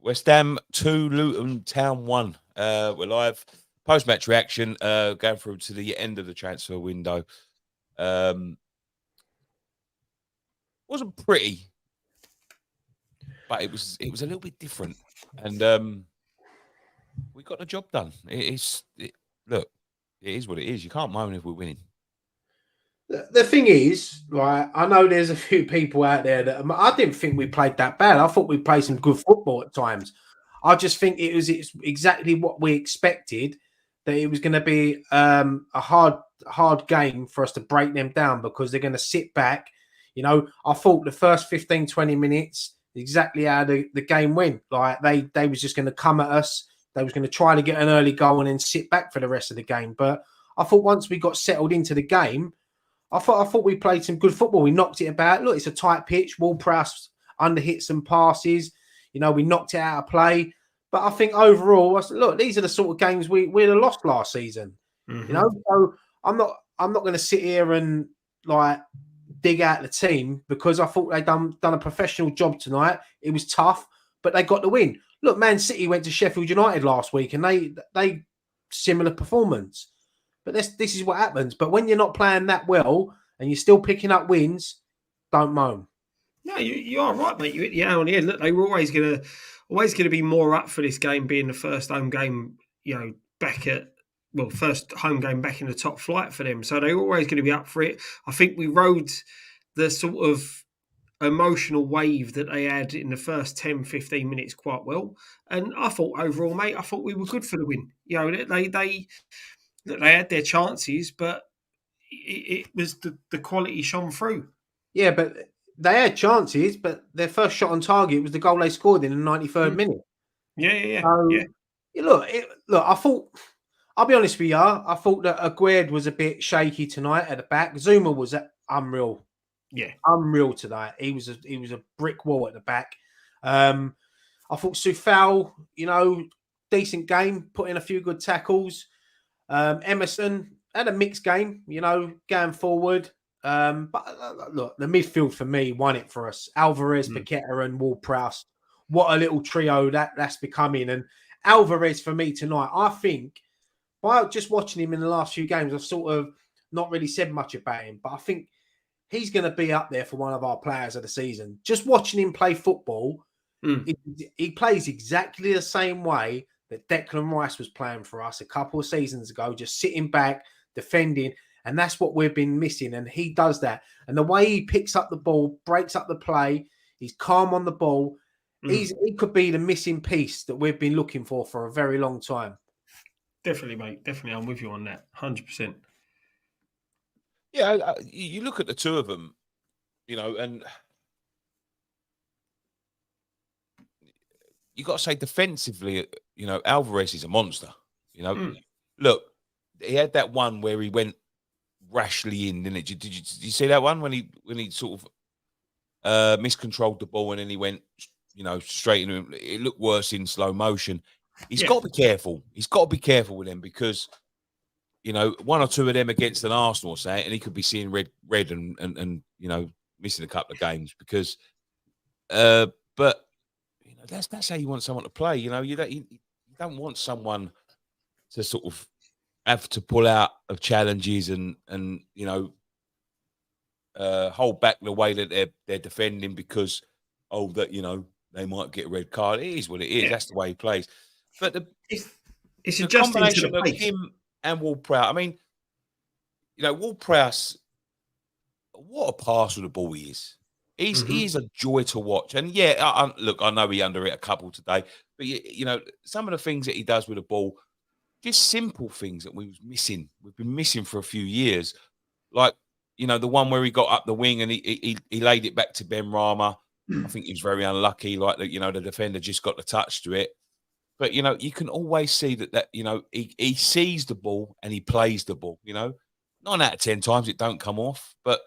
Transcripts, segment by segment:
West Ham 2, Luton Town 1. We're live. Post-match reaction, going through to the end of the transfer window. Wasn't pretty, but it was a little bit different. And we got the job done. Look, it is what it is. You can't moan if we're winning. The thing is, right, I know there's a few people out there that I didn't think we played that bad. I thought we played some good football at times. I just think it's exactly what we expected, that it was going to be a hard game for us to break them down because they're going to sit back. You know, I thought the first 15, 20 minutes, exactly how the game went. Like they was just going to come at us. They was going to try to get an early goal and then sit back for the rest of the game. But I thought once we got settled into the game, I thought we played some good football. We knocked it about. Look, it's a tight pitch. Wall-Prowse underhit some passes. You know, we knocked it out of play. But I think overall, look, these are the sort of games we'd have lost last season. Mm-hmm. You know, so I'm not going to sit here and like dig out the team because I thought they'd done a professional job tonight. It was tough, but they got the win. Look, Man City went to Sheffield United last week and they similar performance. But this is what happens. But when you're not playing that well and you're still picking up wins, don't moan. No, you are right, mate. You hit the nail on the head. Look, they were always going to be more up for this game, being the first home game, you know, first home game back in the top flight for them. So they're always going to be up for it. I think we rode the sort of emotional wave that they had in the first 10, 15 minutes quite well. And I thought overall, mate, I thought we were good for the win. You know, they had their chances, but it was the quality shone through. Yeah, but they had chances, but their first shot on target was the goal they scored in the 93rd minute. Yeah. Look, I thought, I'll be honest with you, I thought that Aguerd was a bit shaky tonight at the back. Zuma was unreal. Yeah. Unreal tonight. He was a brick wall at the back. I thought Soufal, you know, decent game, put in a few good tackles. Emerson had a mixed game, you know, going forward. But look, the midfield for me won it for us. Alvarez, Paqueta, and Ward-Prowse. What a little trio that's becoming. And Alvarez for me tonight, I think, by just watching him in the last few games, I've sort of not really said much about him, but I think he's going to be up there for one of our players of the season. Just watching him play football, he plays exactly the same way that Declan Rice was playing for us a couple of seasons ago, just sitting back, defending, and that's what we've been missing, and he does that. And the way he picks up the ball, breaks up the play, he's calm on the ball, he could be the missing piece that we've been looking for a very long time. Definitely, mate. Definitely, I'm with you on that, 100%. Yeah, you look at the two of them, you know, and you got to say defensively, you know, Alvarez is a monster. You know, look, he had that one where he went rashly in, didn't it? Did you see that one when he sort of miscontrolled the ball and then he went, you know, straight into him? It looked worse in slow motion. He's got to be careful. He's got to be careful with him because, you know, one or two of them against an Arsenal, say, and he could be seeing red and you know, missing a couple of games because, but you know, that's how you want someone to play. You know, you don't want someone to sort of have to pull out of challenges and you know, hold back the way that they're defending because that, you know, they might get a red card. It is what it is. Yeah. That's the way he plays. But it's a combination of him and Ward-Prowse. I mean, you know, Ward-Prowse, what a passer of the ball he is. He's a joy to watch. And yeah, look, I know he underhit a couple today, but you know, some of the things that he does with the ball, just simple things that we've been missing for a few years. Like, you know, the one where he got up the wing and he laid it back to Ben Rama. I think he was very unlucky. Like, you know, the defender just got the touch to it. But, you know, you can always see that you know, he sees the ball and he plays the ball, you know. 9 out of 10 times it don't come off. But,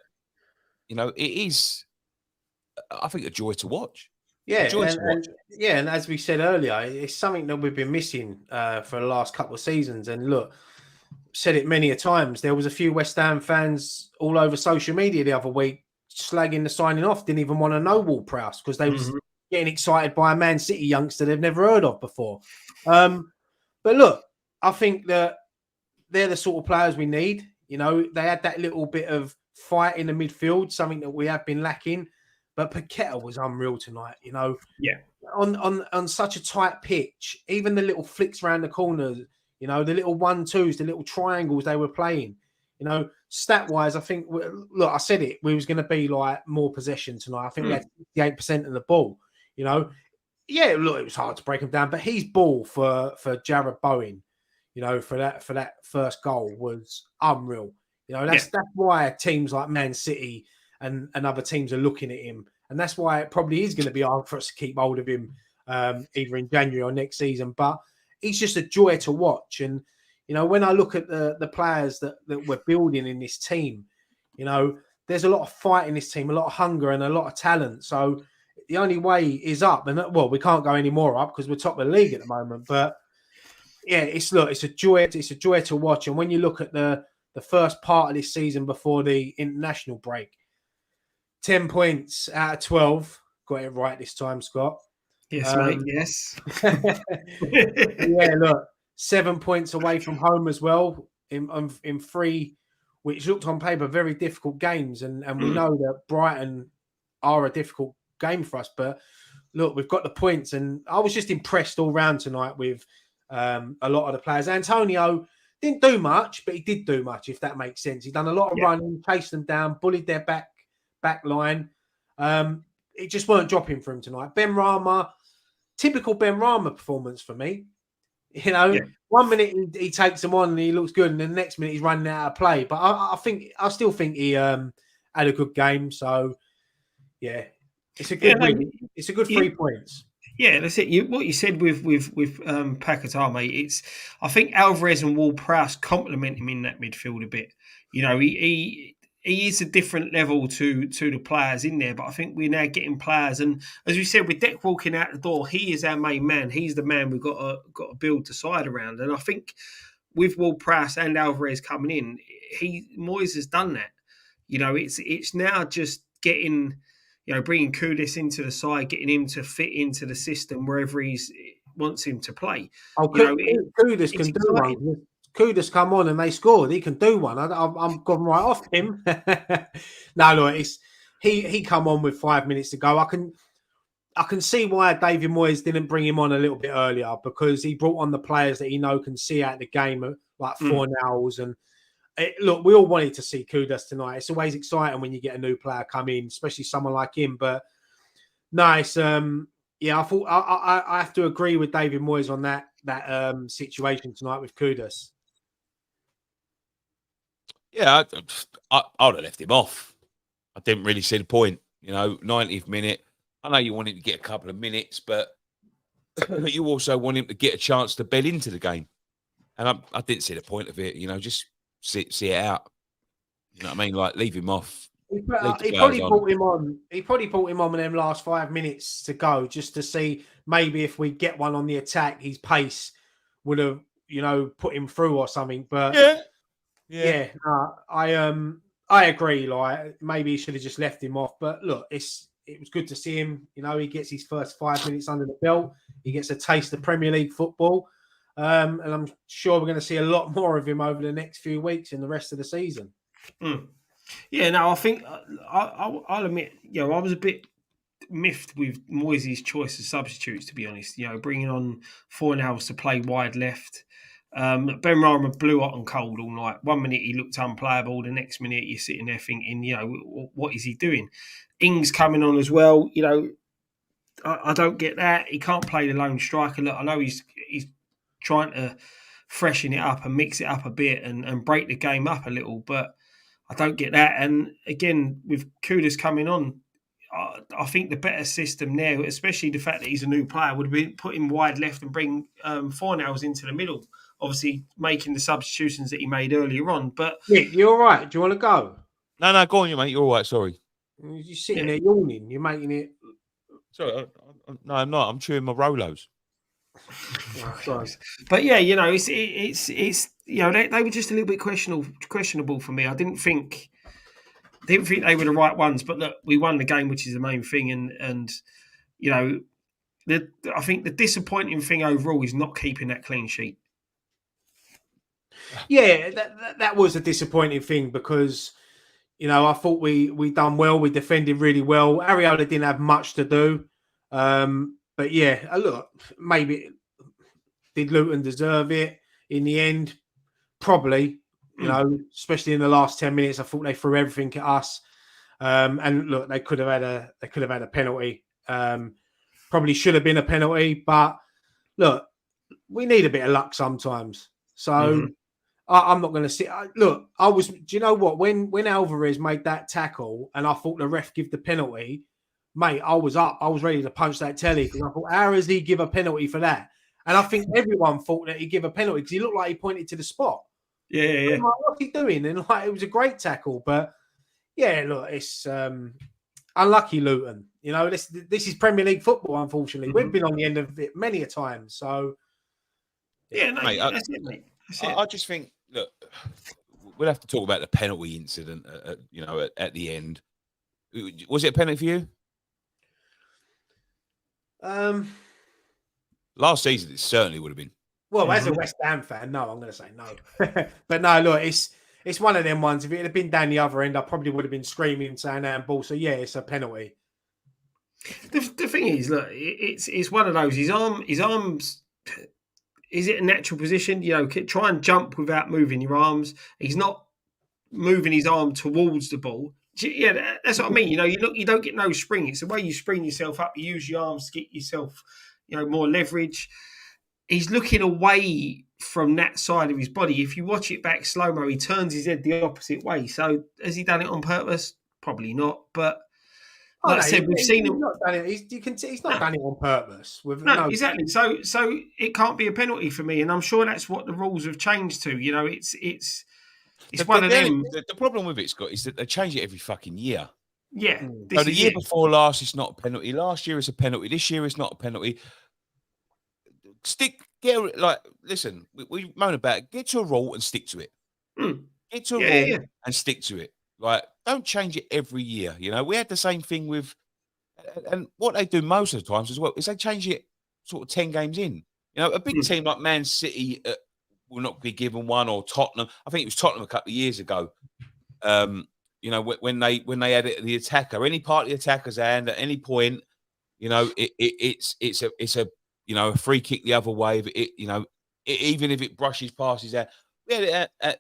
you know, it is, I think, a joy to watch. Yeah, and as we said earlier, it's something that we've been missing for the last couple of seasons. And look, said it many a times, there was a few West Ham fans all over social media the other week slagging the signing off, didn't even want to know Ward-Prowse because getting excited by a Man City youngster they've never heard of before. But look, I think that they're the sort of players we need. You know, they had that little bit of fight in the midfield, something that we have been lacking. But Paqueta was unreal tonight. You know, Yeah. On such a tight pitch, even the little flicks around the corners, you know, the little 1-2s, the little triangles they were playing. You know, stat wise, I think. Look, I said it. We was going to be like more possession tonight. I think we had 58% of the ball. You know, yeah. Look, it was hard to break him down, but his ball for Jared Bowen, you know, for that first goal was unreal. You know, that's why teams like Man City and other teams are looking at him, and that's why it probably is going to be hard for us to keep hold of him either in January or next season. But he's just a joy to watch, and you know, when I look at the players that we're building in this team, you know, there's a lot of fight in this team, a lot of hunger and a lot of talent. So the only way is up, and well, we can't go any more up because we're top of the league at the moment. But yeah, it's a joy. It's a joy to watch. And when you look at the first part of this season before the international break, 10 points out of 12, got it right this time, Scott. Yes, mate. Yes. Yeah, look, 7 points away from home as well in 3, which looked on paper very difficult games, and we know that Brighton are a difficult game for us. But look, we've got the points, and I was just impressed all round tonight with a lot of the players. Antonio didn't do much, but he did do much, if that makes sense. He done a lot of running, chased them down, bullied their back line. It just weren't dropping for him tonight. Ben Rama, typical Ben Rama performance for me. You know, 1 minute he takes them on and he looks good, and then the next minute he's running out of play. But I still think he had a good game. So yeah, it's a good win. It's a good 3 points. Yeah, that's it. What you said with Paquetá, mate. I think Alvarez and Ward-Prowse complement him in that midfield a bit. You know, he is a different level to the players in there, but I think we're now getting players. And as we said, with Deck walking out the door, he is our main man. He's the man we've got to build the side around. And I think with Ward-Prowse and Alvarez coming in, Moyes has done that. You know, it's now just getting, you know, bringing Kudus into the side, getting him to fit into the system wherever he wants him to play. Oh, Kudus can do one. Kudus come on and they scored. He can do one. I'm gone right off him. No, look, he come on with 5 minutes to go. I can see why David Moyes didn't bring him on a little bit earlier, because he brought on the players that he can see out the game, like Fornals and. Look, we all wanted to see Kudus tonight. It's always exciting when you get a new player come in, especially someone like him. But nice, yeah. I thought I have to agree with David Moyes on that situation tonight with Kudus. Yeah, I would have left him off. I didn't really see the point. You know, 90th minute. I know you want him to get a couple of minutes, but you also want him to get a chance to bed into the game. And I didn't see the point of it. You know, just see it out. You know what I mean? Like, leave him off. He probably brought him on. He probably brought him on in them last 5 minutes to go, just to see maybe if we get one on the attack, his pace would have, you know, put him through or something. But I agree. Like, maybe he should have just left him off. But look, it was good to see him. You know, he gets his first 5 minutes under the belt. He gets a taste of Premier League football. And I'm sure we're going to see a lot more of him over the next few weeks in the rest of the season. Yeah, no, I think I'll admit, you know, I was a bit miffed with Moyes' choice of substitutes, to be honest. You know, bringing on Fornals to play wide left. Ben Rama blew hot and cold all night. 1 minute he looked unplayable, the next minute you're sitting there thinking, you know, what is he doing? Ings coming on as well. You know, I don't get that. He can't play the lone striker. Look, I know he's trying to freshen it up and mix it up a bit and break the game up a little, but I don't get that. And again, with Kudus coming on, I think the better system there, especially the fact that he's a new player, would have been put him wide left and bring Fornals into the middle. Obviously, making the substitutions that he made earlier on. But Nick, you all right? Do you want to go? No, go on, you mate. You're all right. Sorry. You're sitting there yawning. You're making it. Sorry, no, I'm not. I'm chewing my Rolos. But yeah, you know, it's you know, they were just a little bit questionable for me. I didn't think they were the right ones, but look, we won the game, which is the main thing, and I think the disappointing thing overall is not keeping that clean sheet. Yeah, that was a disappointing thing because, I thought we done well. We defended really well. Areola didn't have much to do. But yeah, look, maybe did Luton deserve it in the end? Probably, especially in the last 10 minutes. I thought they threw everything at us. And look, they could have had a penalty. Probably should have been a penalty, but look, we need a bit of luck sometimes. So I'm not going to sit. Look, I was. Do you know what? When Alvarez made that tackle, and I thought the ref give the penalty, mate, I was up. I was ready to punch that telly because I thought, how does he give a penalty for that? And I think everyone thought that he'd give a penalty because he looked like he pointed to the spot. Yeah. Like, what's he doing? And like, it was a great tackle, but yeah, look, it's unlucky Luton. This is Premier League football. Unfortunately, we've been on the end of it many a time. So yeah, no, mate, that's it, mate. I just think, look, we'll have to talk about the penalty incident. At the end, was it a penalty for you? Last season, it certainly would have been. Well, as a West Ham fan, no, I'm going to say no. But no, look, it's one of them ones. If it had been down the other end, I probably would have been screaming, saying handball. So yeah, it's a penalty. The thing is, look, it's one of those. His arms. Is it a natural position? Try and jump without moving your arms. He's not moving his arm towards the ball. Yeah, that's what I mean. You don't get no spring. It's the way you spring yourself up. You use your arms to get yourself, more leverage. He's looking away from that side of his body. If you watch it back slow-mo, he turns his head the opposite way. So has he done it on purpose? Probably not. But like I said, we've seen him. He's not done it on purpose. Exactly. So it can't be a penalty for me, and I'm sure that's what the rules have changed to. It's one of them. The problem with it, Scott, is that they change it every fucking year. Yeah. So the year before last, it's not a penalty. Last year, it's a penalty. This year, it's not a penalty. Listen, we moan about it. Get to a rule and stick to it. Get to a rule and stick to it. Don't change it every year. We had the same thing with, and what they do most of the times as well is they change it sort of 10 games in. A big team like Man City will not be given one, or Tottenham. I think it was Tottenham a couple of years ago. When they had the attacker, any part of the attacker's hand at any point, it's a free kick the other way. Even if it brushes past his hand. We had it at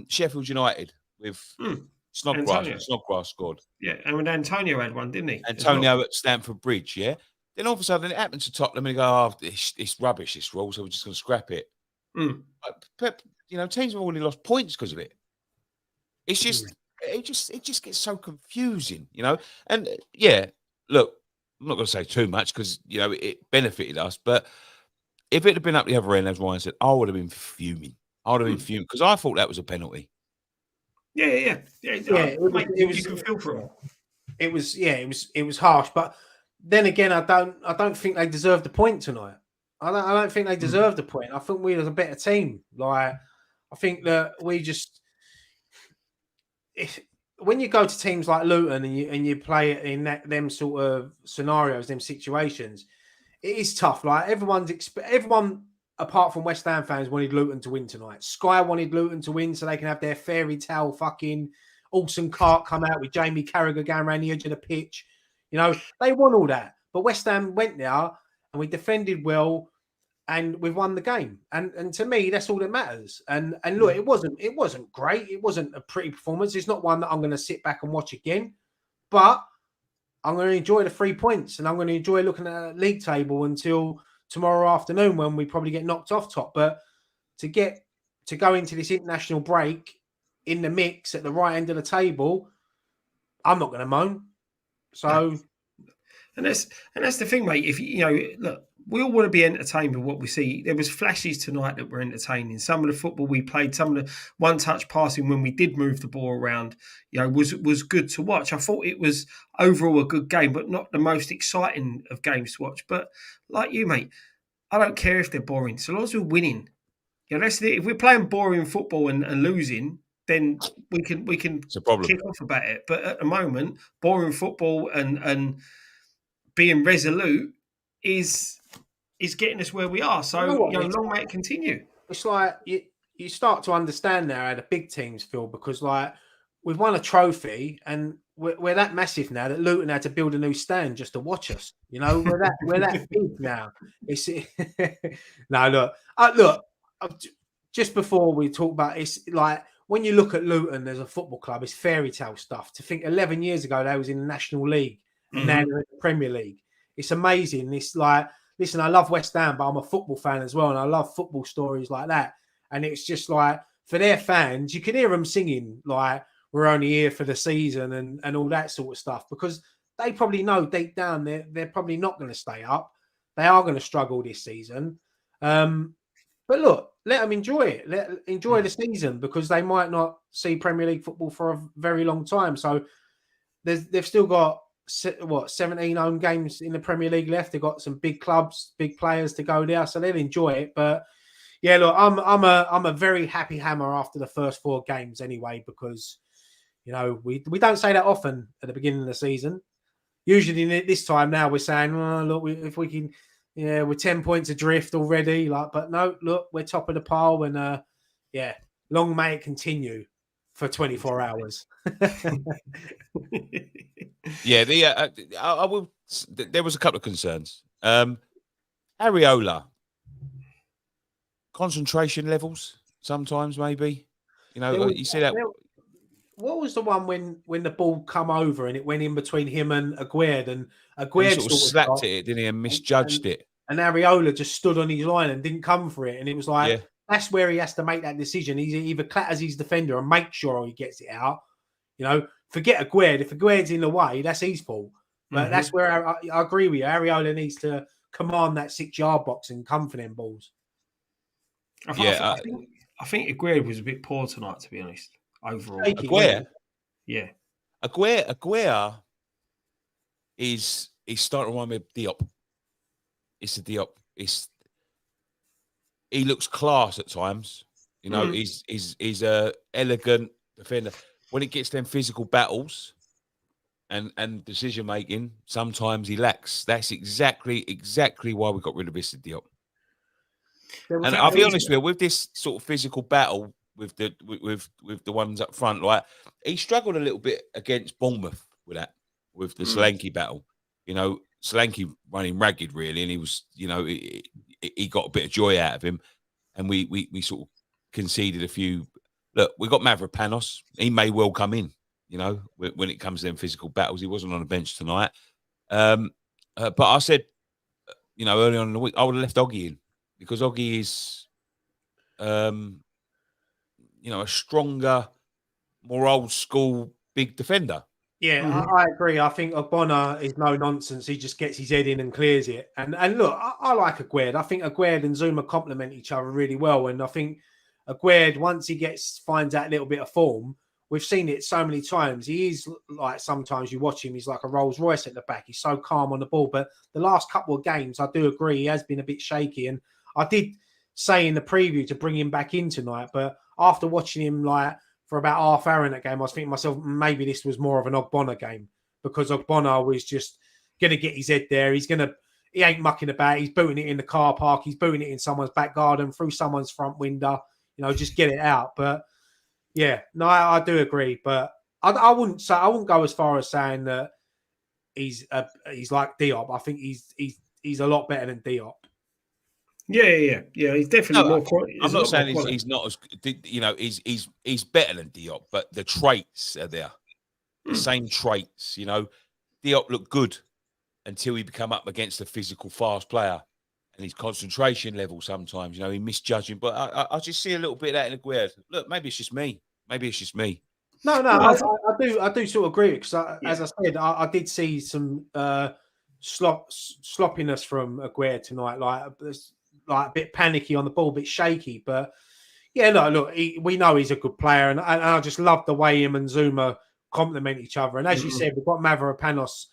Sheffield United with Snodgrass scored. Yeah, and when Antonio had one, didn't he? Antonio at Stamford Bridge, yeah. Then all of a sudden it happened to Tottenham and they go, it's rubbish, this rule, so we're just going to scrap it. But, teams have already lost points because of it. It's just, it just gets so confusing, And yeah, look, I'm not going to say too much because, it benefited us. But if it had been up the other end, as Ryan said, I would have been fuming. I would have been fuming because I thought that was a penalty. Yeah. It was. You can feel for him. It was harsh. But then again, I don't think they deserved the point tonight. I don't think they deserved the point. I think we were a better team. I think that we just. When you go to teams like Luton and you play it in them sort of scenarios, them situations, it is tough. Everyone apart from West Ham fans wanted Luton to win tonight. Sky wanted Luton to win so they can have their fairy tale fucking Orson Clark come out with Jamie Carragher going around the edge of the pitch. They want all that. But West Ham went there and we defended well and we've won the game. And to me, that's all that matters. And look, it wasn't great. It wasn't a pretty performance. It's not one that I'm going to sit back and watch again. But I'm going to enjoy the 3 points and I'm going to enjoy looking at the league table until tomorrow afternoon when we probably get knocked off top. But to go into this international break in the mix at the right end of the table, I'm not going to moan. So, and that's the thing, mate. If look, we all want to be entertained with what we see. There was flashes tonight that were entertaining. Some of the football we played, some of the one-touch passing when we did move the ball around, was good to watch. I thought it was overall a good game, but not the most exciting of games to watch. But like you, mate, I don't care if they're boring, so long as we're winning. If we're playing boring football and losing, then we can it's a problem. kick off about it. But at the moment, boring football and being resolute is getting us where we are. So, long may it continue. It's like you start to understand now how the big teams feel, because like we've won a trophy and we're that massive now that Luton had to build a new stand just to watch us. We're that big now. It's no look. Just before we talk about it's like when you look at Luton as a football club, it's fairy tale stuff. To think 11 years ago they was in the National League and now they're in the Premier League. It's amazing. It's like, listen, I love West Ham, but I'm a football fan as well, and I love football stories like that. And it's just like, for their fans, you can hear them singing like, we're only here for the season and all that sort of stuff, because they probably know deep down they're probably not going to stay up. They are going to struggle this season. But look, let them enjoy it. Enjoy the season, because they might not see Premier League football for a very long time. So they've still got 17 home games in the Premier League left. They've got some big clubs, big players to go there, so they'll enjoy it. But yeah, look, I'm a very happy hammer after the first 4 games anyway, because we don't say that often at the beginning of the season. Usually this time now we're saying, oh, look, if we can, we're 10 points adrift already. But no, look, we're top of the pile, and long may it continue for 24 hours. Yeah, I will. There was a couple of concerns. Areola, concentration levels sometimes, maybe. You see that. What was the one when the ball come over and it went in between him and Aguerd, and Aguerd sort of slapped it, didn't he, and misjudged it. And Areola just stood on his line and didn't come for it, and it was like that's where he has to make that decision. He either clatters his defender and make sure he gets it out. Forget Aguerd. If Aguerd's in the way, that's his fault. But that's where I agree with you. Areola needs to command that 6-yard box and come for them balls. I think Aguerd was a bit poor tonight, to be honest. Overall, Aguerd, yeah, Aguerd is starting to remind me of Diop. It's a Diop. He looks class at times. He's a elegant defender. When it gets them physical battles and decision making, sometimes he lacks. That's exactly why we got rid of Issa Diop. And I'll be honest with you, with this sort of physical battle with the ones up front, like he struggled a little bit against Bournemouth with the Solanke battle. Solanke running ragged really, and he was, he got a bit of joy out of him, and we sort of conceded a few. Look, we got Mavropanos. He may well come in, when it comes to them physical battles. He wasn't on the bench tonight. But I said, early on in the week, I would have left Oggy in, because Oggy is, a stronger, more old school, big defender. Yeah, I agree. I think Ogbonna is no nonsense. He just gets his head in and clears it. And look, I like Aguerd. I think Aguerd and Zuma complement each other really well. And I think Aguerd, once he finds that little bit of form, we've seen it so many times. He is like, sometimes you watch him, he's like a Rolls Royce at the back. He's so calm on the ball. But the last couple of games, I do agree, he has been a bit shaky. And I did say in the preview to bring him back in tonight, but after watching him like for about half hour in that game, I was thinking to myself, maybe this was more of an Ogbonna game, because Ogbonna was just going to get his head there. He ain't mucking about. He's booting it in the car park. He's booting it in someone's back garden, through someone's front window. Just get it out. But yeah, no, I do agree. But I wouldn't go as far as saying that he's like Diop. I think he's a lot better than Diop. Yeah. He's definitely more. I'm not saying he's not as, he's better than Diop, but the traits are there. The same traits. Diop looked good until he become up against a physical, fast player, and his concentration level sometimes, he misjudging. But I just see a little bit of that in Aguerd. Look, maybe it's just me. No, I do sort of agree, because as I said, I did see some sloppiness from Aguerd tonight, like a bit panicky on the ball, a bit shaky. But yeah, look, we know he's a good player, and I just love the way him and Zuma complement each other. And as you said, we've got Mavropanos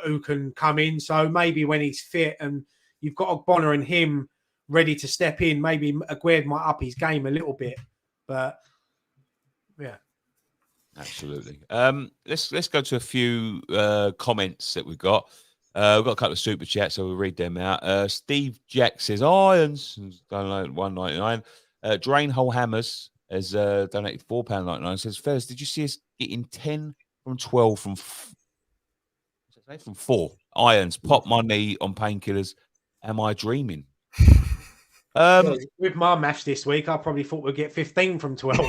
who can come in. So maybe when he's fit and you've got Ogbonna and him ready to step in, maybe Aguerd might up his game a little bit. But yeah. Absolutely. Let's go to a few comments that we've got. We've got a couple of super chats, so we'll read them out. Steve Jack says Irons donated £1.99. Drain Hole Hammers has donated £4.99. Says, fellas, did you see us getting 10 from 12 from 4 irons? Pop my knee on painkillers. Am I dreaming? Well, with my match this week, I probably thought we'd get 15 from 12.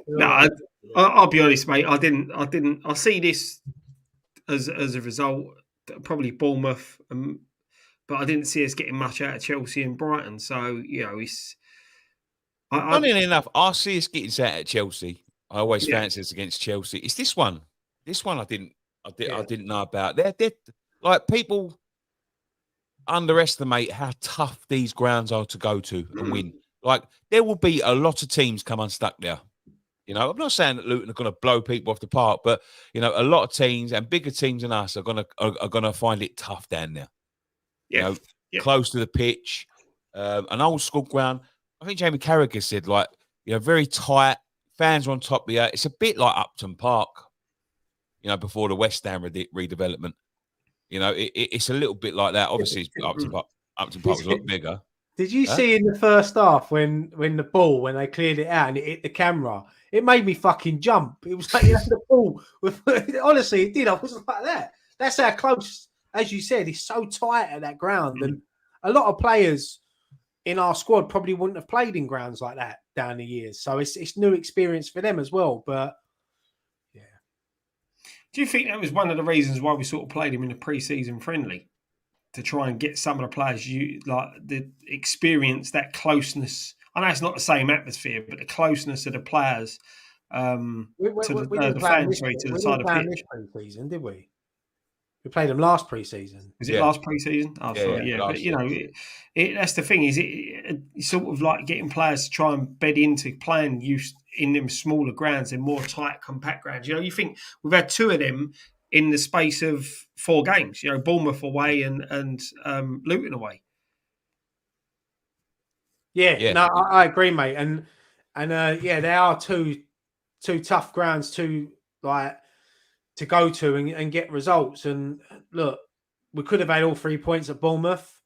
No, I'll be honest, mate. I didn't. I see this as a result, probably Bournemouth, but I didn't see us getting much out of Chelsea and Brighton. So it's. Funnily enough, I see us getting out at Chelsea. I always fancy us against Chelsea. It's this one. This one I didn't know about. They're like, people underestimate how tough these grounds are to go to and win. Like, there will be a lot of teams come unstuck there. I'm not saying that Luton are going to blow people off the park, but a lot of teams and bigger teams than us are going to find it tough down there. Close to the pitch, an old school ground. I think Jamie Carragher said, like, very tight. Fans are on top of you. It's a bit like Upton Park, before the West Ham redevelopment. It's a little bit like that. Obviously, Upton Park was a lot bigger. Did you see in the first half when they cleared it out and it hit the camera? It made me fucking jump. It was like the ball. Honestly, it did. I was like that. That's how close, as you said, it's so tight at that ground. And a lot of players in our squad probably wouldn't have played in grounds like that down the years. So it's new experience for them as well. But do you think that was one of the reasons why we sort of played him in a pre-season friendly, to try and get some of the players the experience, that closeness? I know it's not the same atmosphere, but the closeness of the players to the fans, to the side of the pitch. Pre-season, did we? We played them last pre-season. Was it last pre-season? Oh, sorry, yeah. But that's the thing. Is it's sort of like getting players to try and bed into playing in them smaller grounds and more tight, compact grounds. You think we've had 2 of them in the space of 4 games. Bournemouth away and Luton away. Yeah. No, I agree, mate. And they are two tough grounds to go to and get results. And look, we could have had all 3 points at Bournemouth,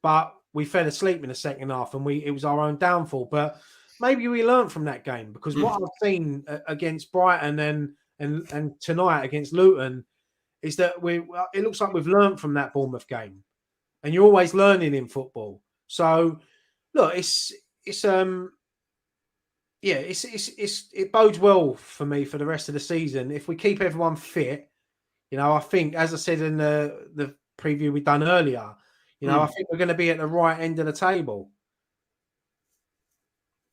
but we fell asleep in the second half, and it was our own downfall. But maybe we learned from that game, because what I've seen against Brighton and tonight against Luton is that it looks like we've learned from that Bournemouth game, and you're always learning in football. So look, it bodes well for me for the rest of the season if we keep everyone fit. I think, as I said in the preview we done earlier, I think we're going to be at the right end of the table.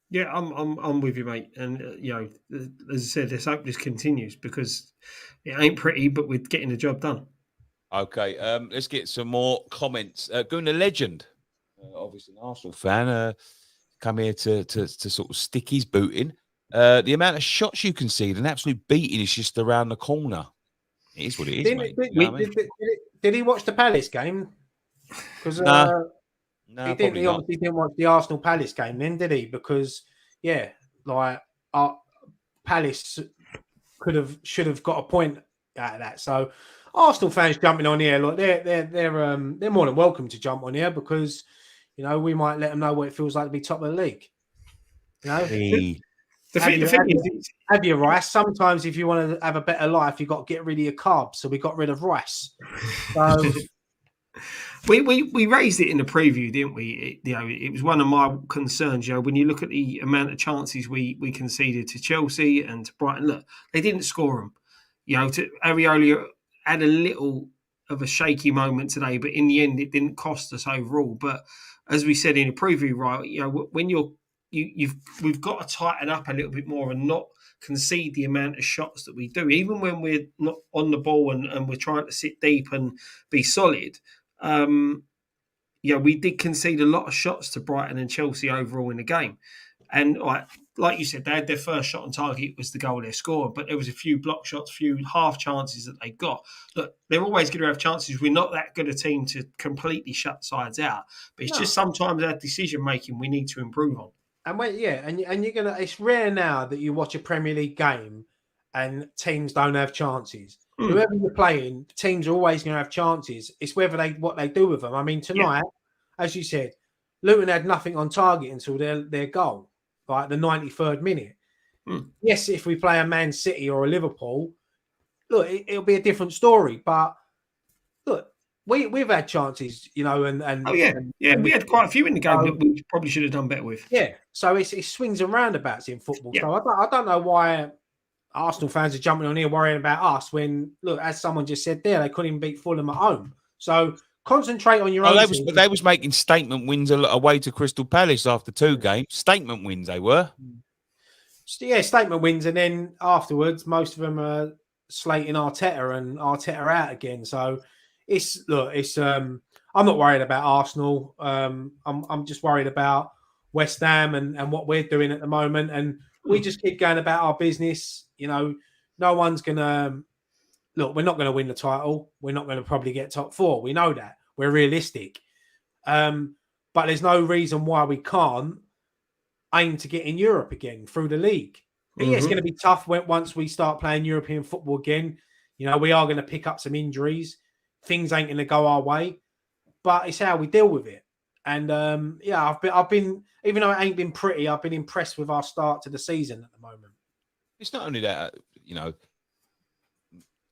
Yeah, I'm with you, mate. And as I said, let's hope this continues, because it ain't pretty, but we're getting the job done. Okay, let's get some more comments. Gunnar Legend, obviously an Arsenal fan, come here to sort of stick his boot in. The amount of shots you concede, an absolute beating, is just around the corner. It is what it is, mate. Did he watch the Palace game? Because he obviously didn't watch the Arsenal Palace game then, did he? Because Palace should have got a point out of that. So Arsenal fans jumping on here, they're more than welcome to jump on here, because we might let them know what it feels like to be top of the league. Have your rice. Sometimes if you want to have a better life, you've got to get rid of your carbs. So we got rid of rice. So we raised it in the preview, didn't we? It was one of my concerns. When you look at the amount of chances we conceded to Chelsea and to Brighton, look, they didn't score them. Areola had a little of a shaky moment today, but in the end, it didn't cost us overall. But as we said in the preview, right, when we've got to tighten up a little bit more and not concede the amount of shots that we do, even when we're not on the ball and we're trying to sit deep and be solid. We did concede a lot of shots to Brighton and Chelsea overall in the game. And like you said, they had their first shot on target was the goal they scored, but there was a few block shots, a few half chances that they got. Look, they're always going to have chances. We're not that good a team to completely shut sides out, but it's just sometimes our decision making we need to improve on. And you're gonna. It's rare now that you watch a Premier League game and teams don't have chances. Mm. Whoever you're playing, teams are always going to have chances. It's whether what they do with them. I mean, tonight, as you said, Luton had nothing on target until their goal, like the 93rd minute. Mm. Yes, if we play a Man City or a Liverpool, look, it'll be a different story. But look, we've had chances, you know, and we had quite a few in the game that we probably should have done better with. Yeah, so it swings and roundabouts in football. Yeah. So I don't know why Arsenal fans are jumping on here worrying about us when, look, as someone just said there, they couldn't even beat Fulham at home. So concentrate on your own. They was making statement wins away to Crystal Palace after 2 games. Statement wins they were. Yeah, statement wins, and then afterwards, most of them are slating Arteta and Arteta out again. So I'm not worried about Arsenal. I'm just worried about West Ham and what we're doing at the moment, and we just keep going about our business. You know, no one's gonna look. We're not going to win the title. We're not going to probably get top 4. We know that. We're realistic, but there's no reason why we can't aim to get in Europe again through the league. Mm-hmm. Yeah, it's going to be tough once we start playing European football again. You know, we are going to pick up some injuries. Things ain't going to go our way, but it's how we deal with it. And I've been, even though it ain't been pretty, I've been impressed with our start to the season at the moment. It's not only that, you know,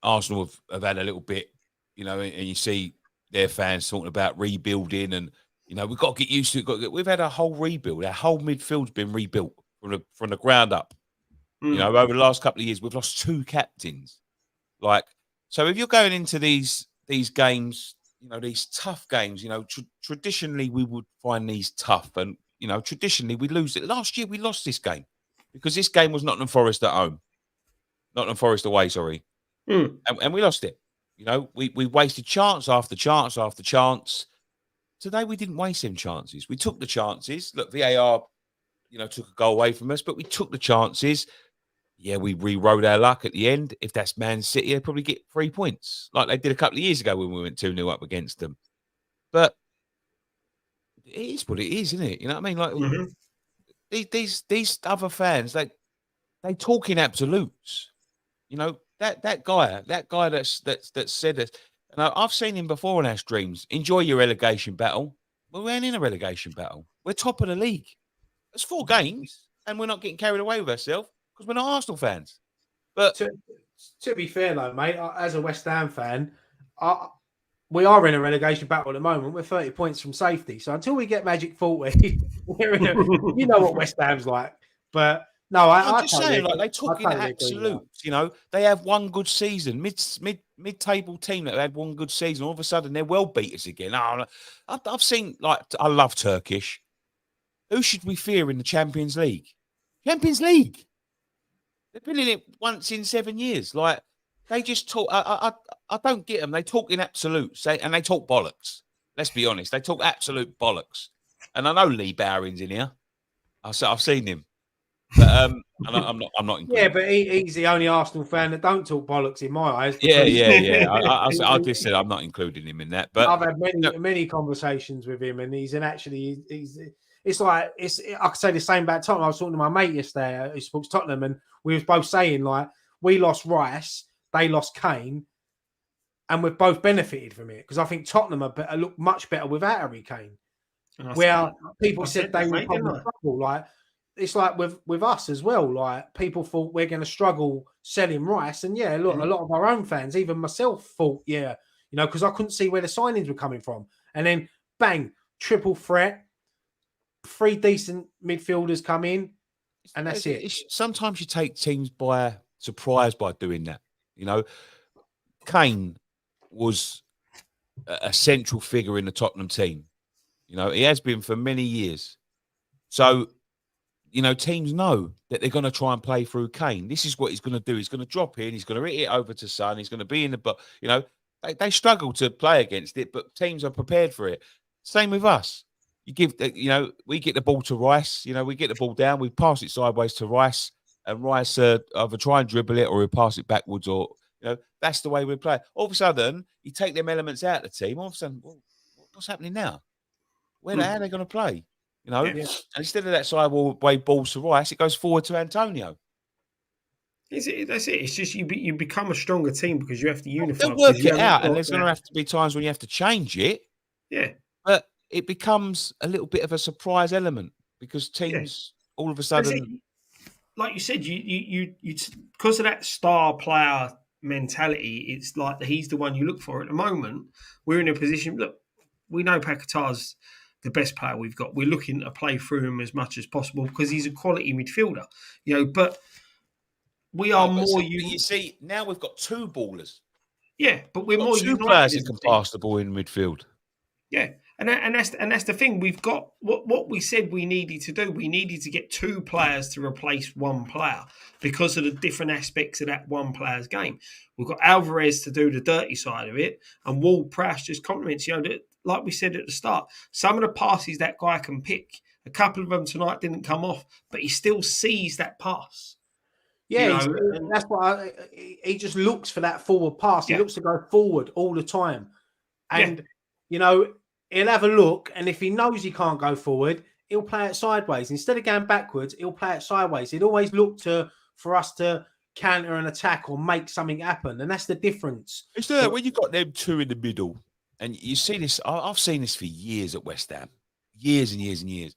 Arsenal have had a little bit, you know, and you see their fans talking about rebuilding, and you know, we've got to get used to it. We've had a whole rebuild. Our whole midfield's been rebuilt from the ground up. You know, over the last couple of years, we've lost 2 captains. Like, so if you're going into these games, you know, these tough games, you know, traditionally we would find these tough, and you know, traditionally we lose it. Last year we lost this game because this game was Nottingham Forest at home, Nottingham Forest away, sorry, and we lost it. You know, we wasted chance after chance after chance. Today we didn't waste them chances. We took the chances. Look, VAR, you know, took a goal away from us, but we took the chances. Yeah, we rewrote our luck at the end. If that's Man City, they probably get 3 points, like they did a couple of years ago when we went 2-0 up against them. But it is what it is, isn't it? You know what I mean? Like these other fans, they talk in absolutes. You know, that guy that said this. And I've seen him before in our streams. Enjoy your relegation battle. Well, we ain't in a relegation battle. We're top of the league. It's 4 games, and we're not getting carried away with ourselves because we're not Arsenal fans. But to be fair, though, mate, as a West Ham fan, we are in a relegation battle at the moment. We're 30 points from safety. So until we get Magic 40, you know what West Ham's like. But no, I'm just saying, like, they talk in absolutes. You know, they have one good season, mid-table team that had one good season. All of a sudden, they're well beaters again. I've seen, like, I love Turkish. Who should we fear in the Champions League? Champions League. They've been in it once in 7 years. Like, they just talk. I don't get them. They talk in absolutes, and they talk bollocks. Let's be honest. They talk absolute bollocks. And I know Lee Bowring's in here. I've seen him. But I'm not including. Yeah, but he's the only Arsenal fan that don't talk bollocks in my eyes. Yeah. I just said I'm not including him in that. But I've had many conversations with him, and he's. It's like I could say the same about Tottenham. I was talking to my mate yesterday who supports Tottenham, and we was both saying, like, we lost Rice, they lost Kane, and we've both benefited from it because I think Tottenham look much better without Harry Kane. Where people said they would probably struggle, like. It's like with us as well. Like, people thought we're going to struggle selling Rice, and a lot of our own fans, even myself, thought, because I couldn't see where the signings were coming from, and then bang, triple threat, 3 decent midfielders come in, and that's it. Sometimes you take teams by surprise by doing that. You know, Kane was a central figure in the Tottenham team. You know, he has been for many years. So, you know, teams know that they're going to try and play through Kane. This is what he's going to do. He's going to drop in. He's going to hit it over to Son. He's going to be in the box. You know, they struggle to play against it, but teams are prepared for it. Same with us. We get the ball to Rice. You know, we get the ball down. We pass it sideways to Rice, and Rice either try and dribble it or we pass it backwards, or, you know, that's the way we play. All of a sudden, you take them elements out of the team. All of a sudden, what's happening now? How are they going to play? You know, and instead of that sideway balls to Rice, it goes forward to Antonio. That's it. It's just you become a stronger team because you have to unify. They'll Because work you it haven't out, and got there's going to have to be times when you have to change it. Yeah, But it becomes a little bit of a surprise element because teams all of a sudden, like you said, you because of that star player mentality, it's like he's the one you look for. At the moment, we're in a position. Look, we know Paquetá's the best player we've got. We're looking to play through him as much as possible because he's a quality midfielder. But we are more. but you see, now we've got two ballers. Yeah, but we're more two united players as that a can team. pass the ball in midfield. Yeah, and that's the thing. We've got what we said we needed to do. We needed to get two players to replace one player because of the different aspects of that one player's game. We've got Alvarez to do the dirty side of it, and Ward-Prowse just complements. Like we said at the start, some of the passes that guy can pick. A couple of them tonight didn't come off, but he still sees that pass. Yeah, that's what he just looks for that forward pass. He looks to go forward all the time. And, he'll have a look. And if he knows he can't go forward, he'll play it sideways. Instead of going backwards, he'll play it sideways. He'd always look for us to counter an attack or make something happen. And that's the difference. It's that when you've got them two in the middle, and you see this, I've seen this for years at West Ham. Years and years and years.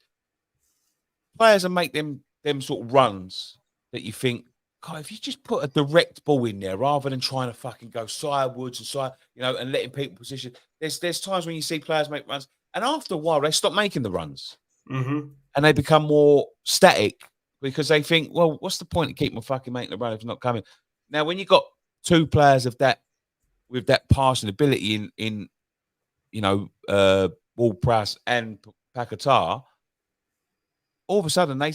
Players will make them sort of runs that you think, God, if you just put a direct ball in there rather than trying to fucking go sidewards and letting people position. There's times when you see players make runs, and after a while they stop making the runs, and they become more static because they think, well, what's the point of keeping fucking making the run if it's not coming? Now, when you've got two players with that passing ability in Ward-Prowse and Paquetá, all of a sudden they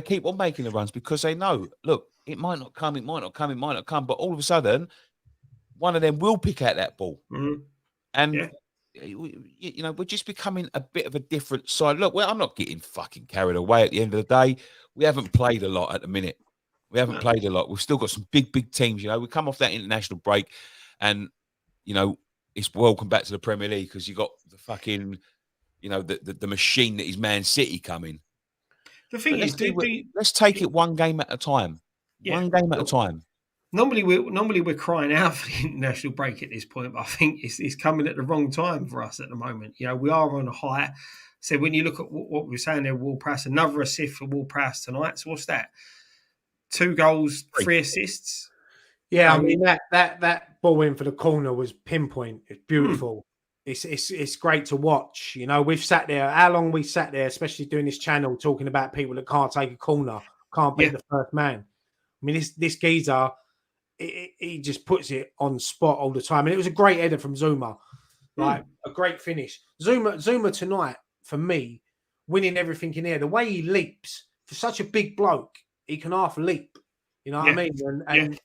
keep on making the runs because they know, look, it might not come, but all of a sudden, one of them will pick out that ball. And, we're just becoming a bit of a different side. Look, I'm not getting fucking carried away at the end of the day. We haven't played a lot at the minute. We haven't played a lot. We've still got some big, big teams. We come off that international break and, it's welcome back to the Premier League because you got the fucking, the machine that is Man City coming. The thing is, let's take it one game at a time. One game at a time. Normally we're crying out for the international break at this point, but I think it's coming at the wrong time for us at the moment. We are on a high. So when you look at what we were saying there, Ward-Prowse, another assist for Ward-Prowse tonight. So what's that? 2 goals, 3 assists. Yeah, I mean that ball in for the corner was pinpoint. It's beautiful. It's great to watch. We've sat there. How long we sat there, especially doing this channel, talking about people that can't take a corner, can't beat the first man. I mean, this geezer, he just puts it on spot all the time, and it was a great header from Zuma, like a great finish. Zuma tonight for me, winning everything in here. The way he leaps for such a big bloke, he can half leap. You know what I mean? And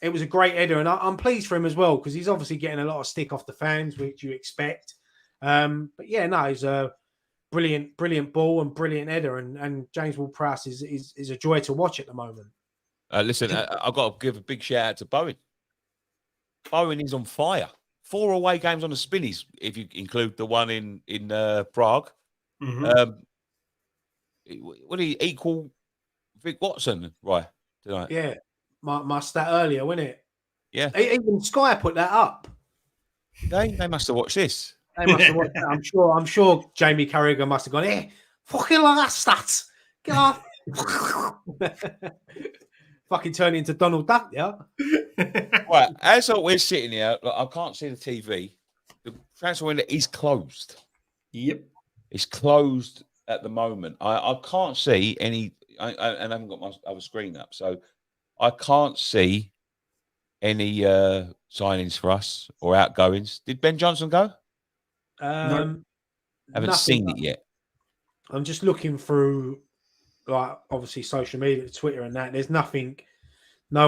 it was a great header, and I'm pleased for him as well because he's obviously getting a lot of stick off the fans, which you expect. But yeah, no, he's a brilliant ball and brilliant header, and James Ward-Prowse is a joy to watch at the moment. Listen, I've got to give a big shout out to Bowen. Bowen is on fire. 4 away games on the spinnies, if you include the one in Prague. What do you equal Vic Watson, right, tonight? Yeah. My stat earlier, wasn't it? Yeah. Even Sky put that up. They must have watched this. They must have watched that. I'm sure Jamie Carragher must have gone, hey, fucking like that stats. Get off. Fucking turn into Donald Duck, yeah? Right, as we're sitting here, look, I can't see the TV. The transfer window is closed. Yep. It's closed at the moment. I can't see any, and I haven't got my other screen up, so I can't see any signings for us or outgoings. Did Ben Johnson go? No. Haven't seen it yet. I'm just looking through, like, obviously social media, Twitter and that. There's nothing, I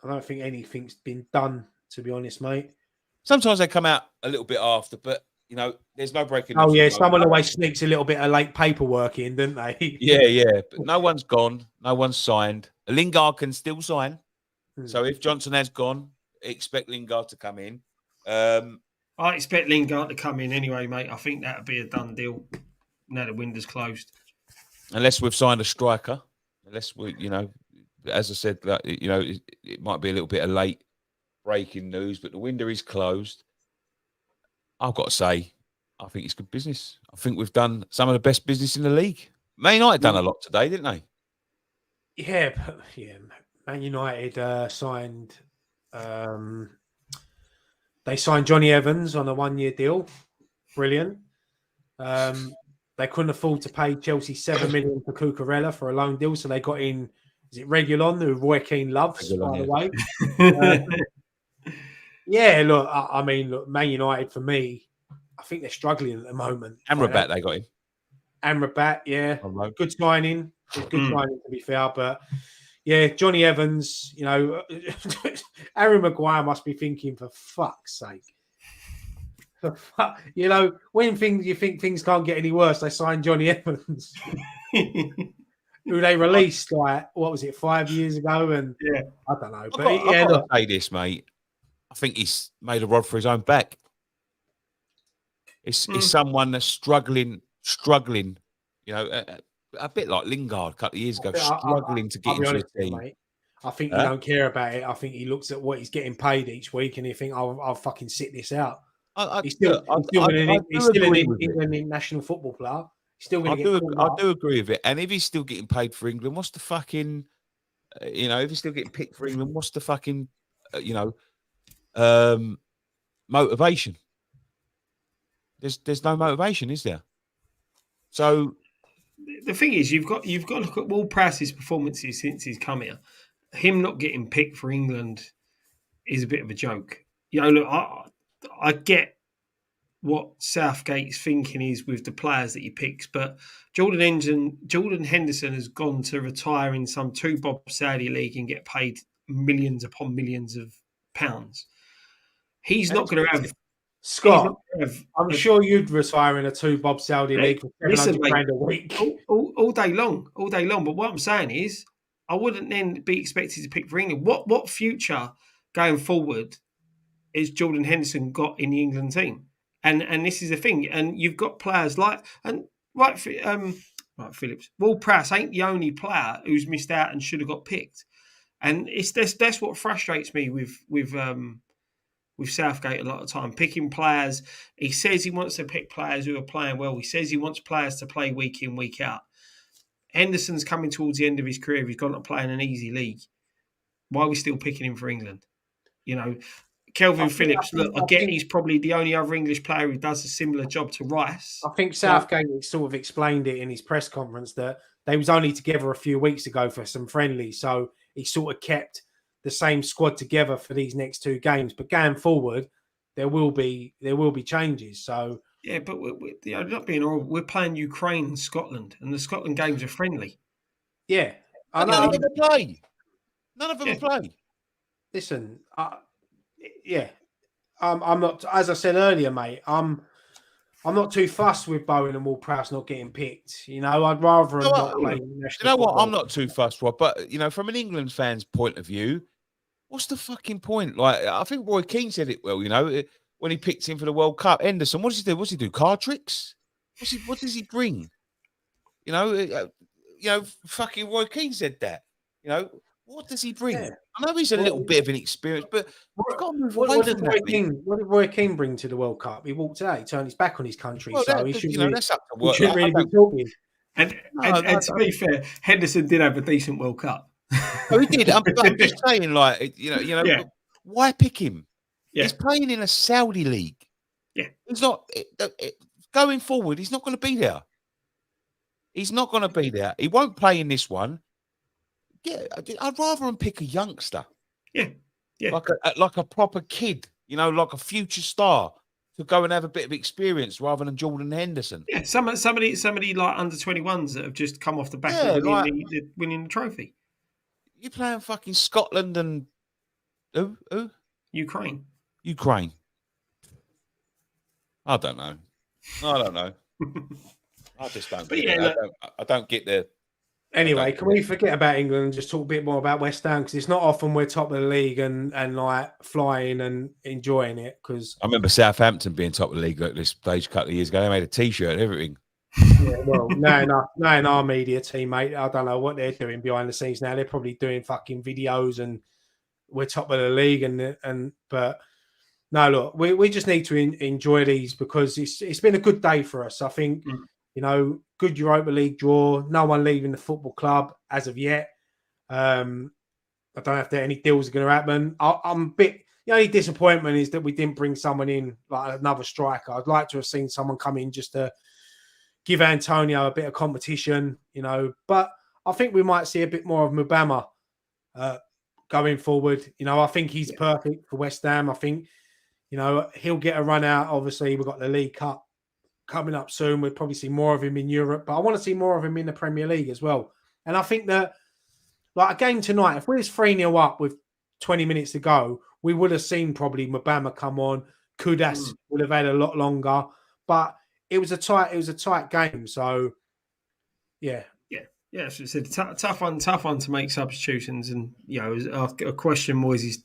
don't think anything's been done, to be honest, mate. Sometimes they come out a little bit after, but, there's no breaking. Oh, yeah, someone always sneaks a little bit of late paperwork in, don't they? Yeah. But no one's gone. No one's signed. Lingard can still sign. So if Johnson has gone, expect Lingard to come in. I expect Lingard to come in anyway, mate. I think that would be a done deal now the window's closed. Unless we've signed a striker. Unless we, as I said, like, it might be a little bit of late breaking news, but the window is closed. I've got to say, I think it's good business. I think we've done some of the best business in the league. Man United done a lot today, didn't they? Yeah, but Man United signed. They signed Johnny Evans on a 1-year deal. Brilliant. They couldn't afford to pay Chelsea $7 million for Cucurella for a loan deal, so they got in. Is it Reguilon, who Roy Keane loves, by the way? Yeah, look, I mean, look, Man United for me, I think they're struggling at the moment. Amrabat, they got him. Amrabat, yeah, good signing. Good signing, to be fair, but yeah, Johnny Evans, Harry Maguire must be thinking, for fuck's sake. When you think things can't get any worse, they signed Johnny Evans, who they released 5 years ago, and I don't know. But I've got to say this, mate. I think he's made a rod for his own back. It's struggling. A bit like Lingard a couple of years ago, struggling to get into the team. Mate. I think he don't care about it. I think he looks at what he's getting paid each week, and he think, I'll fucking sit this out. He's still an England national football player. He's still going to get. I do agree with it. And if he's still getting paid for England, what's the fucking? If he's still getting picked for England, what's the fucking? Motivation. There's no motivation, is there? So the thing is, you've got to look at Ward-Prowse's performances since he's come here. Him not getting picked for England is a bit of a joke. Look, I get what Southgate's thinking is with the players that he picks, but Jordan Henderson has gone to retire in some 2-bob Saudi league and get paid millions upon millions of pounds. He's not going to have. Scott, I'm sure you'd retire in a 2-bob Saudi league for £700 a week. All day long. But what I'm saying is, I wouldn't then be expected to pick for England. What future going forward is Jordan Henderson got in the England team? And this is the thing. And you've got players like Phillips. Ward-Prowse ain't the only player who's missed out and should have got picked. And that's what frustrates me with Southgate a lot of time, picking players. He says he wants to pick players who are playing well. He says he wants players to play week in, week out. Henderson's coming towards the end of his career. He's gone to play in an easy league. Why are we still picking him for England? Kelvin Phillips, I get he's probably the only other English player who does a similar job to Rice. I think Southgate sort of explained it in his press conference that they was only together a few weeks ago for some friendlies. So he sort of kept the same squad together for these next 2 games. But going forward, there will be changes. So yeah, but not being all, we're playing Ukraine and Scotland, and the Scotland games are friendly. Yeah, none of them play. None of them play. Listen, I'm not. As I said earlier, mate, I'm not too fussed with Bowen and Ward-Prowse not getting picked. I'd rather not play national football. I'm not too fussed, Rob. But from an England fan's point of view, what's the fucking point? Like, I think Roy Keane said it well. When he picked him for the World Cup, Henderson. What does he do? What's he do? Card tricks? What does he bring? Fucking Roy Keane said that. What does he bring? Yeah. I know he's a little bit of an experience, but what did Roy Keane bring to the World Cup? He walked out, he turned his back on his country, so he shouldn't that's up to work. He shouldn't really be talking. And to be fair, Henderson did have a decent World Cup. Oh, he did. I'm just saying, why pick him? Yeah. He's playing in a Saudi league. Yeah, he's not going forward. He's not going to be there. He's not going to be there. He won't play in this one. Yeah, I'd rather him pick a youngster. Yeah. Like a proper kid, like a future star to go and have a bit of experience rather than Jordan Henderson. Yeah, somebody like under 21s that have just come off the back of winning the trophy. You're playing fucking Scotland and who? Ukraine. I don't know. I just don't. I don't get the. Anyway, can we forget about England and just talk a bit more about West Ham? Because it's not often we're top of the league and like flying and enjoying it. Because I remember Southampton being top of the league at this stage a couple of years ago. They made a T-shirt and everything. Yeah, well, no, in our media team, mate. I don't know what they're doing behind the scenes now. They're probably doing fucking videos, and we're top of the league. But no, look, we just need to enjoy these because it's been a good day for us. I think good Europa League draw. No one leaving the football club as of yet. I don't know if there any deals are going to happen. I'm a bit. The only disappointment is that we didn't bring someone in like another striker. I'd like to have seen someone come in just to give Antonio a bit of competition, But I think we might see a bit more of Mubama going forward. I think he's perfect for West Ham. I think, he'll get a run out. Obviously, we've got the League Cup coming up soon. We'll probably see more of him in Europe, but I want to see more of him in the Premier League as well. And I think that, like a game tonight, if we was 3-0 up with 20 minutes to go, we would have seen probably Mubama come on. Kudas would have had a lot longer, but it was a tight game. So, yeah. So it's a tough one to make substitutions, and a question Moyes'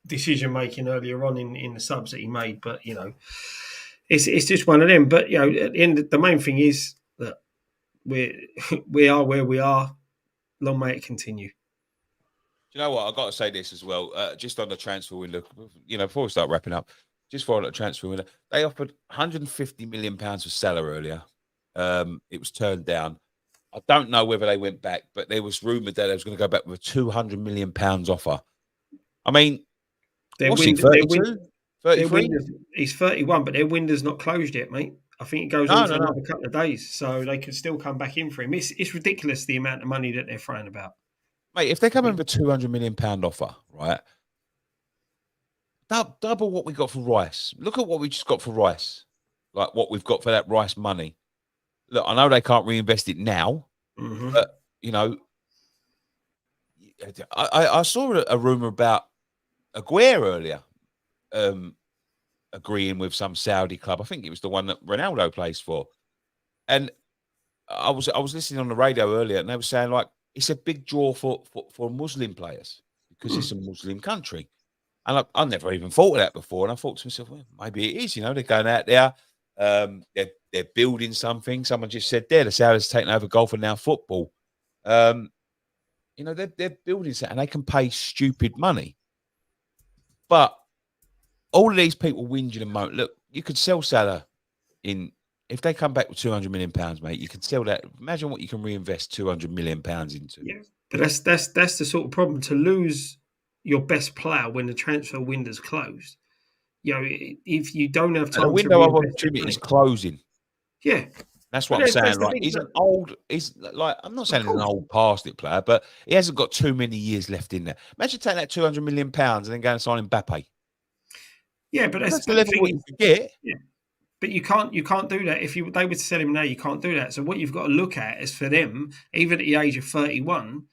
decision making earlier on in the subs that he made, but it's just one of them. But at the end, the main thing is that we are where we are. Long may it continue. You know what? I've got to say this as well. Just on the transfer window, before we start wrapping up, just for the transfer window, they offered £150 million for Salah earlier. It was turned down. I don't know whether they went back, but there was rumoured that they was going to go back with a £200 million offer. I mean, what's he, 32? 33? He's 31, but their window's not closed yet, mate. I think it goes on for another couple of days, so they can still come back in for him. It's ridiculous the amount of money that they're throwing about. Mate, if they come in with a £200 million offer, right? Double what we got for Rice. Look at what we just got for Rice. Like what we've got for that Rice money. Look, I know they can't reinvest it now, but, I saw a rumour about Aguero earlier agreeing with some Saudi club. I think it was the one that Ronaldo plays for. And I was listening on the radio earlier, and they were saying, like, it's a big draw for Muslim players because it's a Muslim country. And I never even thought of that before. And I thought to myself, well, maybe it is. They're going out there. They're building something. Someone just said there, the Saudis taking over golf and now football. They're building something, and they can pay stupid money. But all of these people whinging and moaning. Look, you could sell Salah if they come back with £200 million, mate. You can sell that. Imagine what you can reinvest £200 million into. Yeah, but that's the sort of problem, to lose your best player when the transfer window's closed. If you don't have time, the window of opportunity is closing. Yeah, that's what I'm saying. Like, I'm not saying he's an old past it player, but he hasn't got too many years left in there. Imagine taking that £200 million and then going and signing Mbappe. Yeah, but that's the level what you get. Yeah. But you can't do that. If they were to sell him now, you can't do that. So what you've got to look at is, for them, even at the age of 31,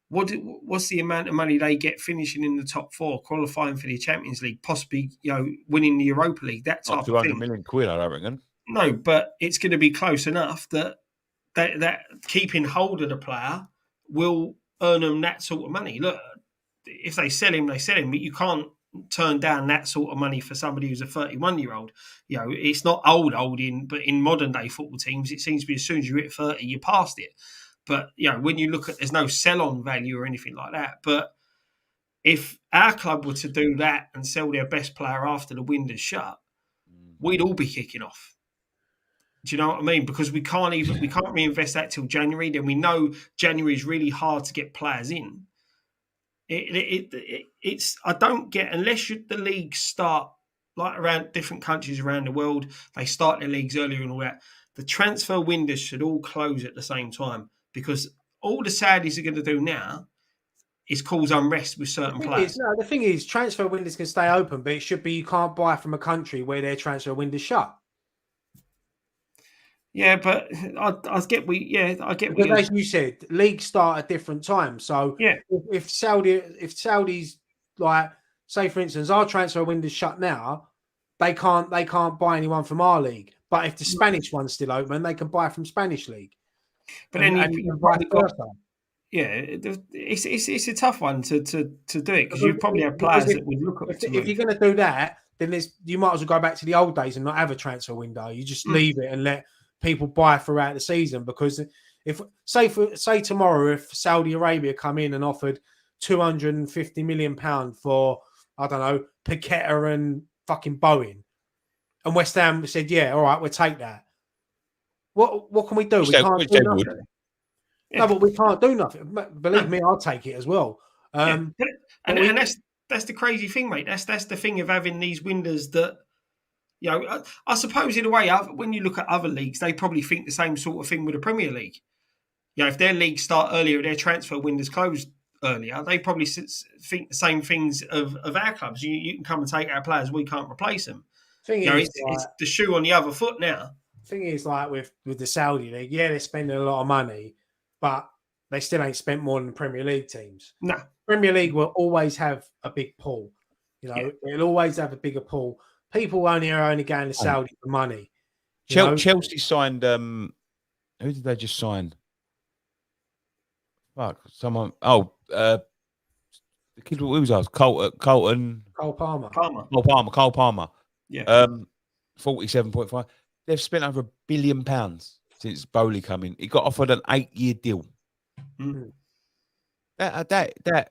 what's the amount of money they get finishing in the top four, qualifying for the Champions League, possibly winning the Europa League, that type of thing. £200 million, I don't reckon. No, but it's going to be close enough that keeping hold of the player will earn them that sort of money. Look, if they sell him, but you can't turn down that sort of money for somebody who's a 31-year-old. It's not old but in modern day football teams, it seems to be as soon as you hit 30, you're past it. But when you look at, there's no sell-on value or anything like that. But if our club were to do that and sell their best player after the window's shut, we'd all be kicking off. Do you know what I mean? Because we can't reinvest that till January. Then we know January is really hard to get players in. It's I don't get, unless the leagues start, like around different countries around the world, they start their leagues earlier and all that. The transfer windows should all close at the same time, because all the Saudis are going to do now is cause unrest with certain players. The thing is, transfer windows can stay open, but it should be you can't buy from a country where their transfer window's shut. Yeah, but I get because as you said, leagues start at different times. So if Saudis, like, say for instance, our transfer window's shut now, they can't buy anyone from our league. But if the Spanish one's still open, they can buy from Spanish league. But then you buy it's a tough one to do it, because you probably have players that would look at. If you're going to do that, then you might as well go back to the old days and not have a transfer window. You just leave it and let people buy throughout the season. Because if say tomorrow, if Saudi Arabia come in and offered £250 million for, I don't know, Paqueta and fucking Bowen, and West Ham said, yeah, all right, we'll take that. What can we do? Which We can't do nothing. Yeah. No, but we can't do nothing. Believe me, I'll take it as well. And that's the crazy thing, mate. That's the thing of having these windows that, you know, I suppose in a way, when you look at other leagues, they probably think the same sort of thing with the Premier League. You know, if their leagues start earlier, their transfer windows close earlier, they probably think the same things of our clubs. You can come and take our players, we can't replace them. It's the shoe on the other foot now. Thing is, like with the Saudi league, yeah, they're spending a lot of money, but they still ain't spent more than Premier League teams. No, Premier League will always have a big pool. You know, it'll always have a bigger pool. People are only going to Saudi for money. Chelsea signed. Who did they just sign? Fuck, someone. Oh, the kid who was ours, Colton. Cole Palmer. Cole Palmer. Yeah. 47.5. They've spent over £1 billion since Bowley come in. He got offered an 8-year deal. Mm. That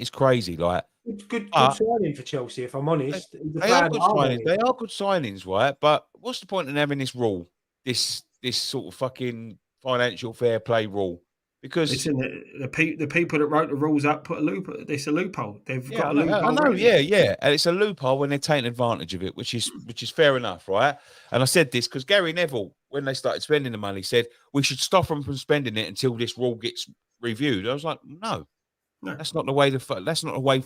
is crazy. Like good signing for Chelsea, if I'm honest. They are good signings. They are good signings, right? But what's the point in having this rule, this sort of fucking financial fair play rule? Because listen, the people that wrote the rules up put a loophole. It's a loophole. They've got a loophole. I know, yeah, and it's a loophole when they're taking advantage of it, which is fair enough, right? And I said this because Gary Neville, when they started spending the money, said we should stop them from spending it until this rule gets reviewed. I was like, no, that's not the way. That's not the way.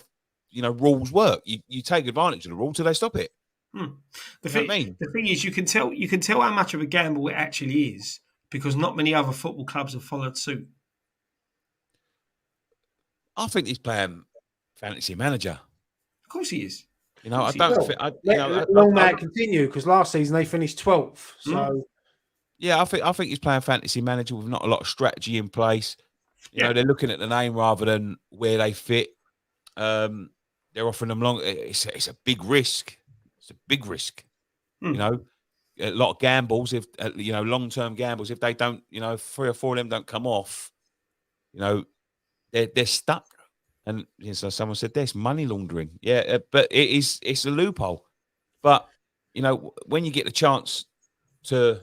You know, rules work. You take advantage of the rule till they stop it. The thing is, you can tell how much of a gamble it actually is because not many other football clubs have followed suit. I think he's playing fantasy manager. Of course he is. You know, I don't think. Long may it continue because last season they finished 12th. So yeah, I think he's playing fantasy manager with not a lot of strategy in place. You know, they're looking at the name rather than where they fit. They're offering them long. It's a big risk. It's a big risk. You know, a lot of gambles. If long-term gambles. If they don't, 3 or 4 of them don't come off, they're stuck. And so someone said there's money laundering. Yeah, but it's a loophole. But when you get the chance to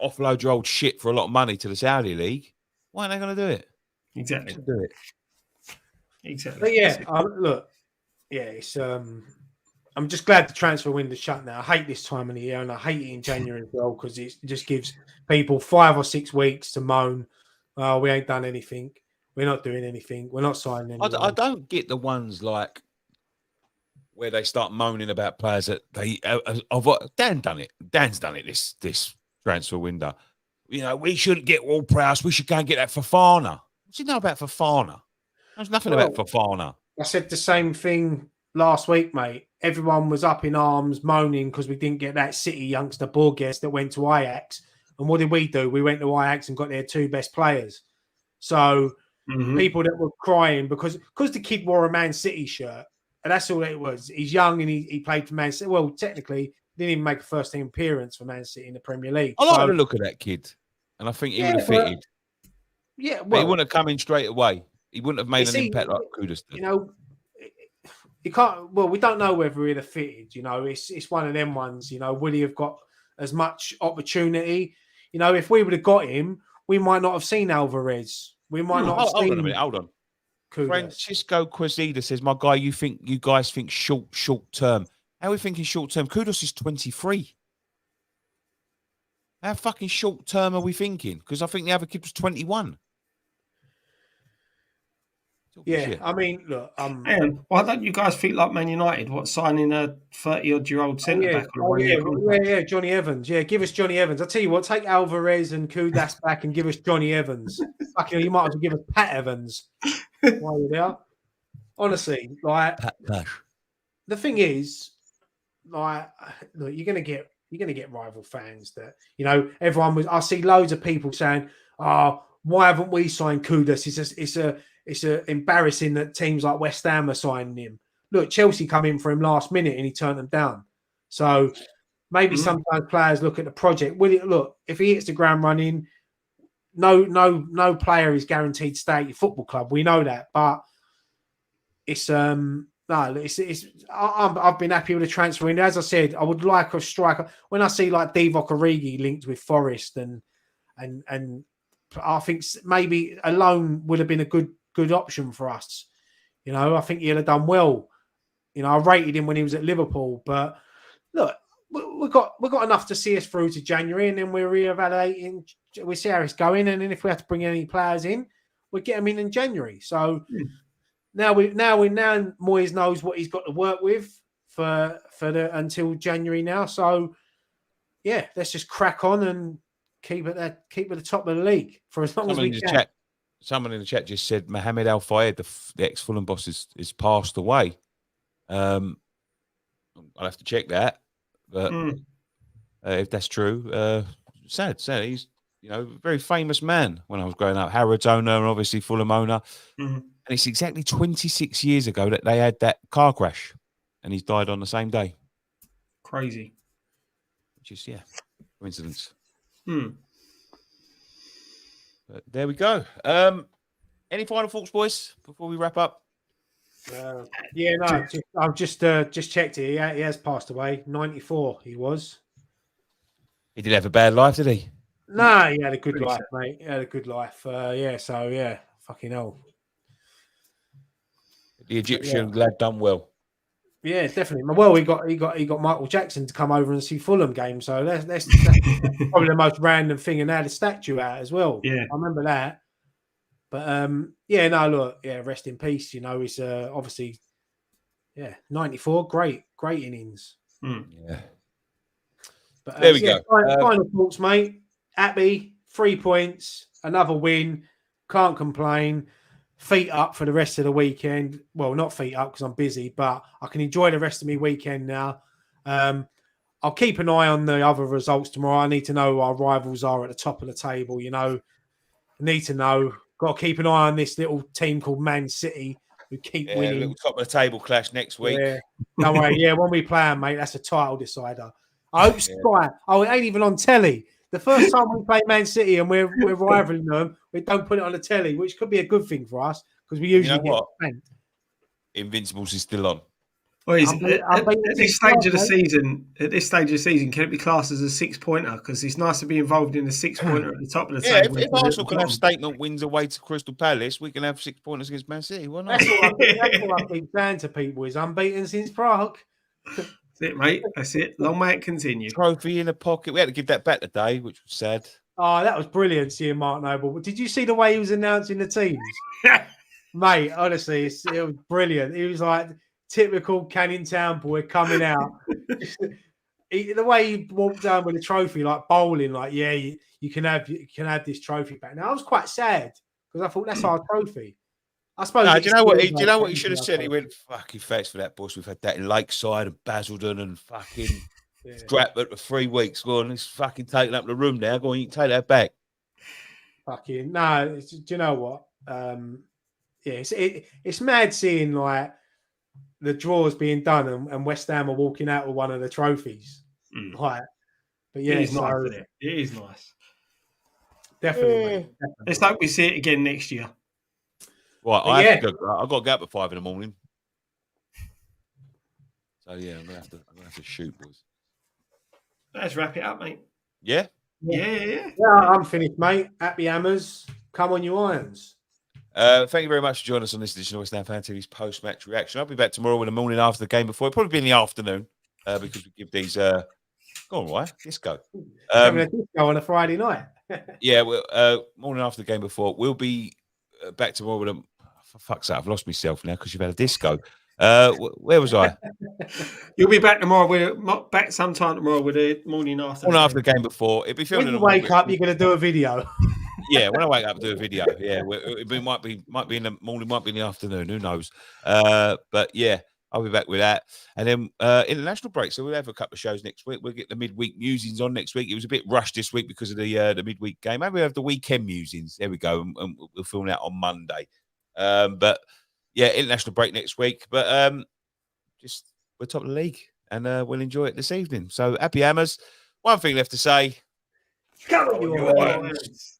offload your old shit for a lot of money to the Saudi league, why aren't they going to do it? Exactly. Do it. Exactly. But it's I'm just glad the transfer window's shut now. I hate this time of the year, and I hate it in January as well because it just gives people 5 or 6 weeks to moan. Oh, we ain't done anything. We're not doing anything. We're not signing anyone. I don't get the ones like where they start moaning about players that they Dan's done it this transfer window. We shouldn't get Ward-Prowse. We should go and get that Fofana. What's he know about Fofana? There's nothing about Fofana. I said the same thing last week, mate. Everyone was up in arms, moaning because we didn't get that City youngster Borges that went to Ajax. And what did we do? We went to Ajax and got their 2 best players. So people that were crying because the kid wore a Man City shirt, and that's all it was. He's young and he played for Man City. Well, technically, didn't even make a first-team appearance for Man City in the Premier League. I like the look of that kid, and I think he would have fitted. Yeah, but he wouldn't have come in straight away. He wouldn't have made an impact like Kudus did. You can't. Well, we don't know whether he'd have fitted. It's one of them ones. Would he have got as much opportunity? If we would have got him, we might not have seen Alvarez. We might not have seen. Hold on a minute. Hold on. Kudus. Francisco Quezida says, "My guy, you guys think short term? How are we thinking short term? Kudus is 23. How fucking short term are we thinking? Because I think the other kid was 21." Yeah, I mean, look. Why don't you guys think like Man United? What, signing a 30-odd-year-old centre back? Yeah, Johnny Evans. Yeah, give us Johnny Evans. I'll tell you what, take Alvarez and Kudus back and give us Johnny Evans. Fucking, you might as well give us Pat Evans. While you're there, honestly, like the thing is, like, look, you're gonna get rival fans that everyone was. I see loads of people saying, "Oh, why haven't we signed Kudus? It's embarrassing that teams like West Ham are signing him." Look, Chelsea come in for him last minute and he turned them down. So maybe sometimes players look at the project. Will it look if he hits the ground running? No player is guaranteed to stay at your football club. We know that, but it's I've been happy with the transfer. And as I said, I would like a striker. When I see like Divock Origi linked with Forest and I think maybe a loan would have been a good option for us. You know, I think he'd have done well. You know, I rated him when he was at Liverpool, but look, we've got enough to see us through to January, and then we're reevaluating. We see how it's going, and then if we have to bring any players in, we'll get them in January. So now Moyes knows what he's got to work with for until January now. So yeah, let's just crack on and keep at the top of the league for as long as we can. Someone in the chat just said Mohamed Al Fayed, the ex-Fulham boss, is passed away. I'll have to check that, but if that's true, sad. He's a very famous man when I was growing up. Harrods owner and obviously Fulham owner. And it's exactly 26 years ago that they had that car crash, and he's died on the same day. Crazy. Which is coincidence. But there we go. Any final thoughts, boys, before we wrap up? I've just checked it. He has passed away. 94 he was. He did have a bad life, did he? No, he had a good life, mate. He had a good life. Fucking hell. The Egyptian lad done well. Yeah, definitely. Well, he got Michael Jackson to come over and see Fulham games, so that's probably the most random thing, and they had a statue out as well. Yeah, I remember that. But rest in peace. You know, it's obviously 94, great innings. Yeah. But there we go. Final thoughts, mate. Happy, 3 points, another win. Can't complain. Feet up for the rest of the weekend. Well, not feet up because I'm busy, but I can enjoy the rest of my weekend now. I'll keep an eye on the other results tomorrow. I need to know who our rivals are at the top of the table. You know, I need to know. Got to keep an eye on this little team called Man City who keep winning. Little top of the table clash next week. Yeah. Don't worry. Yeah, when we play them, mate, that's a title decider. I hope Sky. Oh, it ain't even on telly. The first time we play Man City and we're rivaling them, we don't put it on the telly, which could be a good thing for us because we usually get spanked. Invincibles is still on. Well, at this stage of the season, can it be classed as a 6-pointer? Because it's nice to be involved in the 6-pointer at the top of the table. If Arsenal can have statement wins away to Crystal Palace, we can have 6 pointers against Man City. Why not? That's what I keep saying to people is unbeaten since Prague. That's it, mate. That's it. Long may it continue. Trophy in the pocket. We had to give that back today, which was sad. Oh, that was brilliant seeing Mark Noble. But did you see the way he was announcing the teams? Mate, honestly, it was brilliant. He was like typical Canning Town boy coming out. The way he walked down with the trophy, like bowling, like, you can have this trophy back. Now I was quite sad because I thought that's our trophy. I suppose. No, do you know what he should have said? He went, "Fucking thanks for that, boss. We've had that in Lakeside and Basildon and fucking Stratford for 3 weeks. Go on, it's fucking taking up the room now. Go on, you can take that back." Fucking no. Do you know what? It's mad seeing like the draws being done and West Ham are walking out with one of the trophies. Like, but yeah, it is nice, isn't it? It is nice. Definitely. Let's hope we see it again next year. Right, I've got to get up at 5 in the morning. So I'm gonna have to shoot, boys. Let's wrap it up, mate. Yeah. Yeah, I'm finished, mate. Happy hammers. Come on, you irons. Thank you very much for joining us on this edition of West Ham Fan TV's post-match reaction. I'll be back tomorrow in the morning after the game before. It'll probably be in the afternoon because we give these. Go on, right? Disco. Having a disco on a Friday night. Morning after the game before. We'll be back tomorrow with a. For fuck's sake, I've lost myself now because you've had a disco. Where was I? You'll be back tomorrow. Back sometime tomorrow with a morning after. Morning after the game before. It'll be when you wake up, you're going to do a video. Yeah, when I wake up, do a video. Yeah, it might be in the morning, might be in the afternoon. Who knows? But yeah, I'll be back with that. And then international break. So we'll have a couple of shows next week. We'll get the midweek musings on next week. It was a bit rushed this week because of the midweek game. Maybe we'll have the weekend musings. There we go. And we'll film that on Monday. But yeah, international break next week. But just we're top of the league. and we'll enjoy it this evening. So happy hammers. One thing left to say. Come on, you Irons.